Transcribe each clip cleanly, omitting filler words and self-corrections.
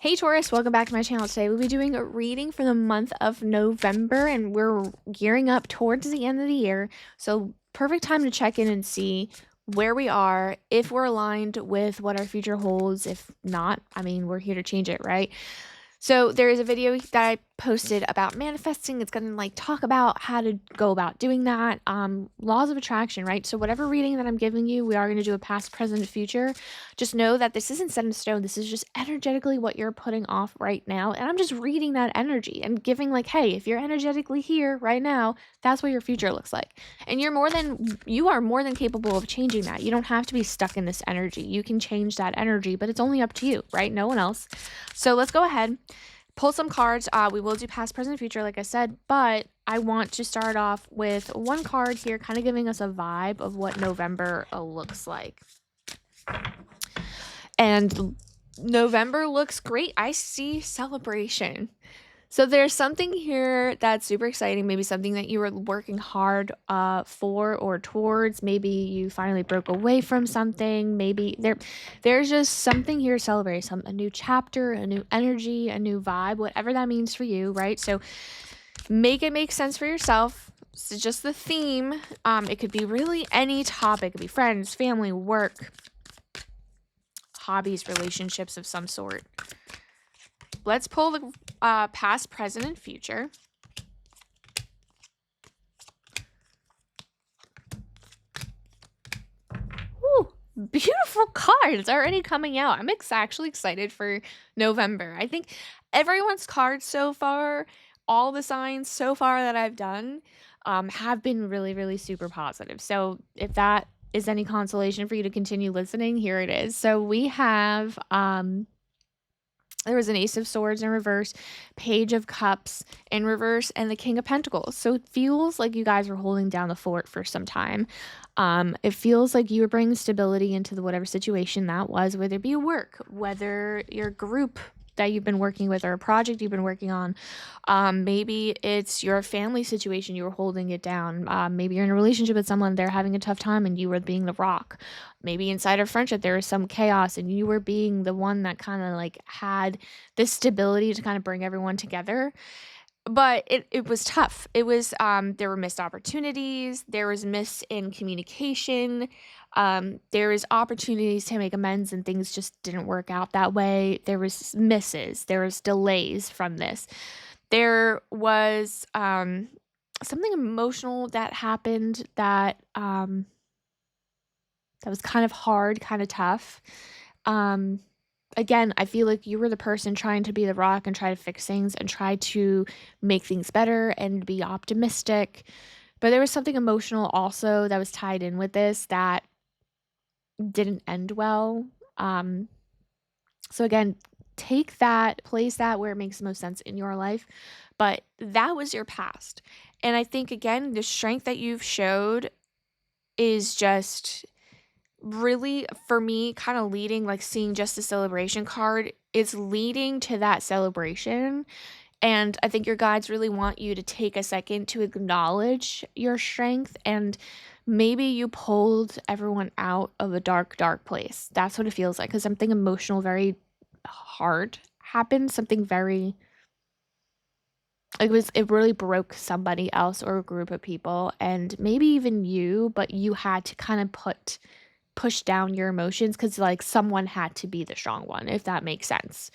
Hey Taurus, welcome back to my channel. Today we'll be doing a reading for the month of November and we're gearing up towards the end of the year. So perfect time to check in and see where we are, if we're aligned with what our future holds. If not, I mean, we're here to change it, right? So there is a video that I posted about manifesting. It's going to like talk about how to go about doing that. Laws of attraction, right? So whatever reading that I'm giving you, we are going to do a past, present, future. Just know that this isn't set in stone. This is just energetically what you're putting off right now. And I'm just reading that energy and giving like, hey, if you're energetically here right now, that's what your future looks like. And you are more than capable of changing that. You don't have to be stuck in this energy. You can change that energy, but it's only up to you, right? No one else. So let's go ahead, pull some cards. We will do past, present, future, like I said, but I want to start off with one card here, kind of giving us a vibe of what November looks like. And November looks great. I see celebration. So there's something here that's super exciting, maybe something that you were working hard for or towards. Maybe you finally broke away from something. Maybe there's just something here to celebrate, a new chapter, a new energy, a new vibe, whatever that means for you, right? So make it make sense for yourself. It's just the theme. It could be really any topic. It could be friends, family, work, hobbies, relationships of some sort. Let's pull the past, present, and future. Ooh, beautiful cards already coming out. I'm actually excited for November. I think everyone's cards so far, all the signs so far that I've done, have been really, really super positive. So if that is any consolation for you to continue listening, here it is. So we have there was an Ace of Swords in reverse, Page of Cups in reverse, and the King of Pentacles. So it feels like you guys were holding down the fort for some time. It feels like you were bringing stability into whatever situation that was, whether it be work, whether your group that you've been working with or a project you've been working on. Maybe it's your family situation, you were holding it down. Maybe you're in a relationship with someone, they're having a tough time and you were being the rock. Maybe inside a friendship there was some chaos and you were being the one that kind of like had this stability to kind of bring everyone together. But it was tough. It was there were missed opportunities, there was miss in communication, there was opportunities to make amends and things just didn't work out that way. There was misses, there was delays from this. There was something emotional that happened that that was kind of hard, kind of tough. Again, I feel like you were the person trying to be the rock and try to fix things and try to make things better and be optimistic. But there was something emotional also that was tied in with this that didn't end well. So again, take that, place that where it makes the most sense in your life. But that was your past. And I think, again, the strength that you've showed is just really, for me, kind of leading, like seeing just the celebration card, it's leading to that celebration. And I think your guides really want you to take a second to acknowledge your strength. And maybe you pulled everyone out of a dark, dark place. That's what it feels like. Because something emotional, very hard happened. Something very, it really broke somebody else or a group of people. And maybe even you, but you had to kind of push down your emotions because like someone had to be the strong one, if that makes sense.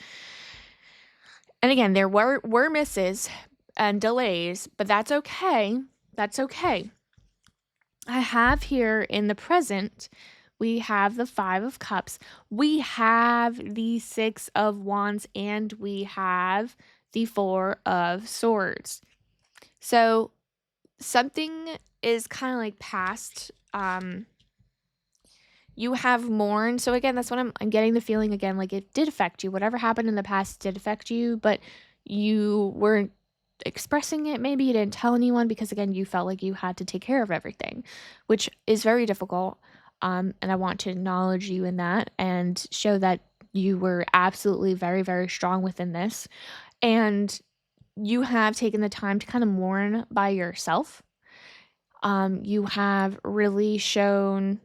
And again, there were misses and delays, but that's okay. That's okay. I have here in the present, we have the Five of Cups, we have the Six of Wands, and we have the Four of Swords. So something is kind of like past. You have mourned. So again, that's what I'm getting the feeling again, like it did affect you. Whatever happened in the past did affect you, but you weren't expressing it. Maybe you didn't tell anyone because again, you felt like you had to take care of everything, which is very difficult. And I want to acknowledge you in that and show that you were absolutely very, very strong within this. And you have taken the time to kind of mourn by yourself. You have really shown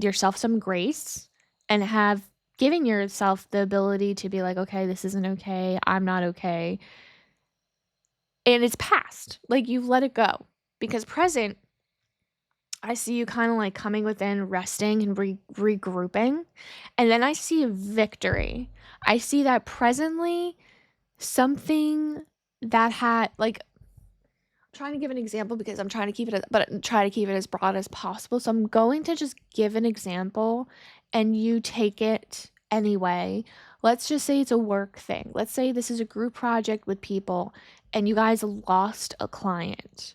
yourself some grace and have giving yourself the ability to be like, okay, this isn't okay. I'm not okay. And it's past. Like you've let it go. Because present, I see you kind of like coming within, resting and regrouping. And then I see a victory. I see that presently something that had like trying to give an example because I'm trying to keep it, but try to keep it as broad as possible. So I'm going to just give an example and you take it anyway. Let's just say it's a work thing. Let's say this is a group project with people and you guys lost a client.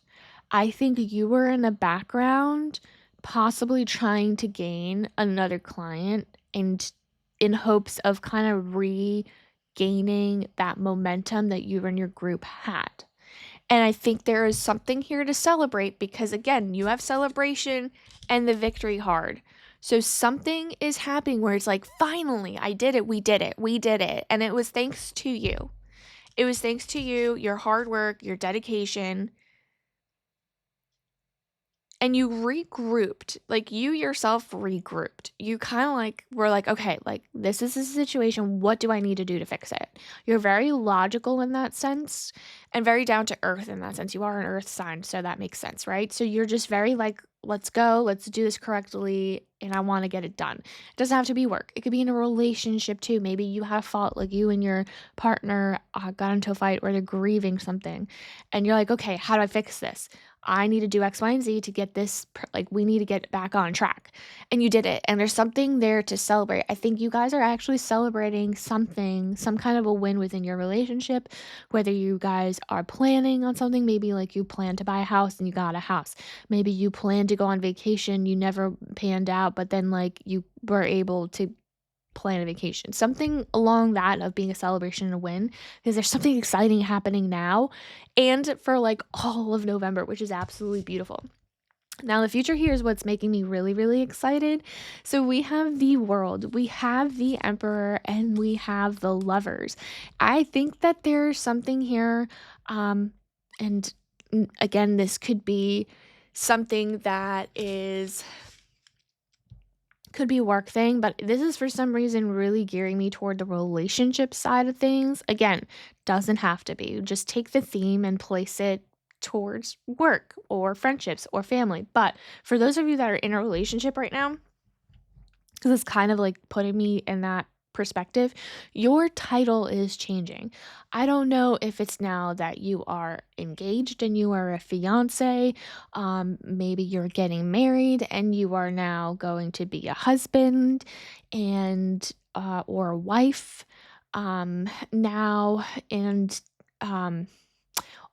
I think you were in the background, possibly trying to gain another client and in hopes of kind of regaining that momentum that you and your group had. And I think there is something here to celebrate because, again, you have celebration and the victory card. So something is happening where it's like, finally, I did it. We did it. We did it. And it was thanks to you. It was thanks to you, your hard work, your dedication, and you regrouped. Like you yourself regrouped. You kind of like were like, okay, like this is a situation. What do I need to do to fix it? You're very logical in that sense and very down to earth in that sense. You are an earth sign, so that makes sense, right? So you're just very like, let's go, let's do this correctly, and I want to get it done. It doesn't have to be work. It could be in a relationship too. Maybe you had a fault, like you and your partner got into a fight or they're grieving something, and you're like, okay, how do I fix this? I need to do X, Y, and Z to get this, like, we need to get back on track. And you did it. And there's something there to celebrate. I think you guys are actually celebrating something, some kind of a win within your relationship, whether you guys are planning on something, maybe like you plan to buy a house and you got a house. Maybe you plan to go on vacation, you never panned out, but then like you were able to plan a vacation. Something along that of being a celebration and a win because there's something exciting happening now and for like all of November, which is absolutely beautiful. Now, the future here is what's making me really, really excited. So, we have the world, we have the emperor, and we have the lovers. I think that there's something here. And again, this could be something that is could be a work thing, but this is for some reason really gearing me toward the relationship side of things. Again, doesn't have to be. Just take the theme and place it towards work or friendships or family. But for those of you that are in a relationship right now, because it's kind of like putting me in that perspective, your title is changing. I don't know if it's now that you are engaged and you are a fiance, maybe you're getting married and you are now going to be a husband and or a wife now and um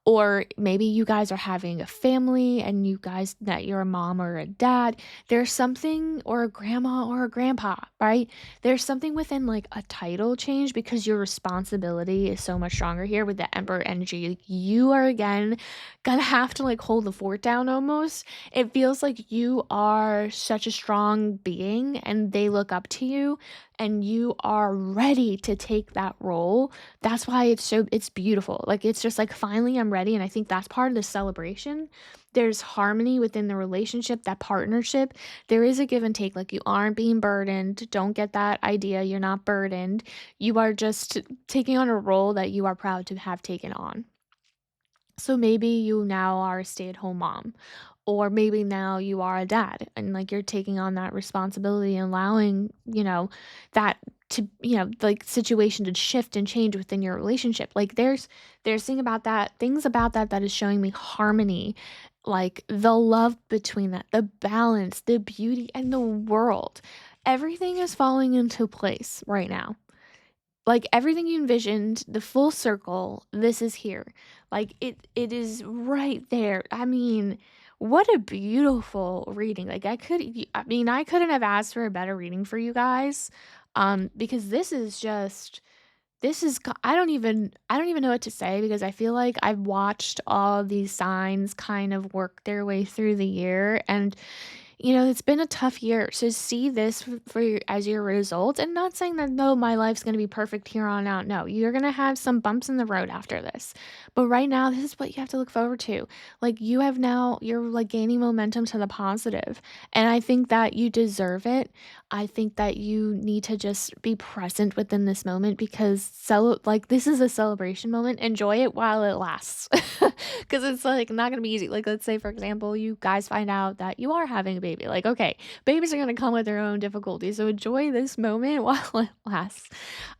or maybe you guys are having a family and you guys that you're a mom or a dad. There's something, or a grandma or a grandpa, right? There's something within like a title change because your responsibility is so much stronger here with the emperor energy. Like, you are again gonna have to like hold the fort down almost. It feels like you are such a strong being and they look up to you and you are ready to take that role. That's why it's beautiful. Like it's just like finally I'm ready, and I think that's part of the celebration. There's harmony within the relationship, that partnership. There is a give and take. Like you aren't being burdened. Don't get that idea. You're not burdened. You are just taking on a role that you are proud to have taken on. So maybe you now are a stay-at-home mom, or maybe now you are a dad and like you're taking on that responsibility and allowing, that to, like situation to shift and change within your relationship. Like there's things about that that is showing me harmony, like the love between that, the balance, the beauty and the world. Everything is falling into place right now, like everything you envisioned, the full circle, this is here. Like it is right there. I mean, what a beautiful reading. Like I couldn't have asked for a better reading for you guys. Because I don't even know what to say because I feel like I've watched all these signs kind of work their way through the year, and It's been a tough year. So see this as your result, and not saying that no, my life's going to be perfect here on out. No, you're going to have some bumps in the road after this. But right now, this is what you have to look forward to. Like you're like gaining momentum to the positive. And I think that you deserve it. I think that you need to just be present within this moment because like this is a celebration moment. Enjoy it while it lasts. Because it's like not gonna be easy. Like, let's say, for example, you guys find out that you are having a baby. Like, okay, babies are gonna come with their own difficulties. So enjoy this moment while it lasts.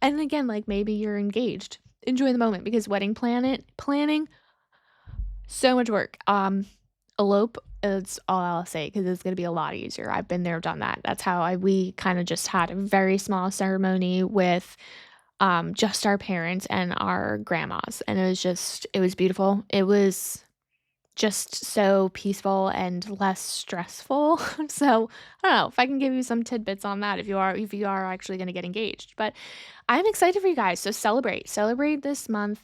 And again, like maybe you're engaged. Enjoy the moment because wedding planning, so much work. Elope, it's all I'll say because it's gonna be a lot easier. I've been there, done that. That's how we kind of just had a very small ceremony with just our parents and our grandmas. And it was beautiful. It was just so peaceful and less stressful. So, I don't know if I can give you some tidbits on that if you are actually gonna get engaged. But I'm excited for you guys. So celebrate. Celebrate this month.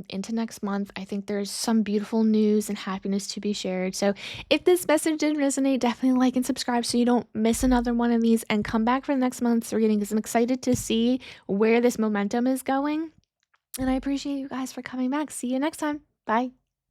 Into next month. I think there's some beautiful news and happiness to be shared. So if this message did resonate, definitely like and subscribe so you don't miss another one of these and come back for the next month's reading because I'm excited to see where this momentum is going. And I appreciate you guys for coming back. See you next time. Bye.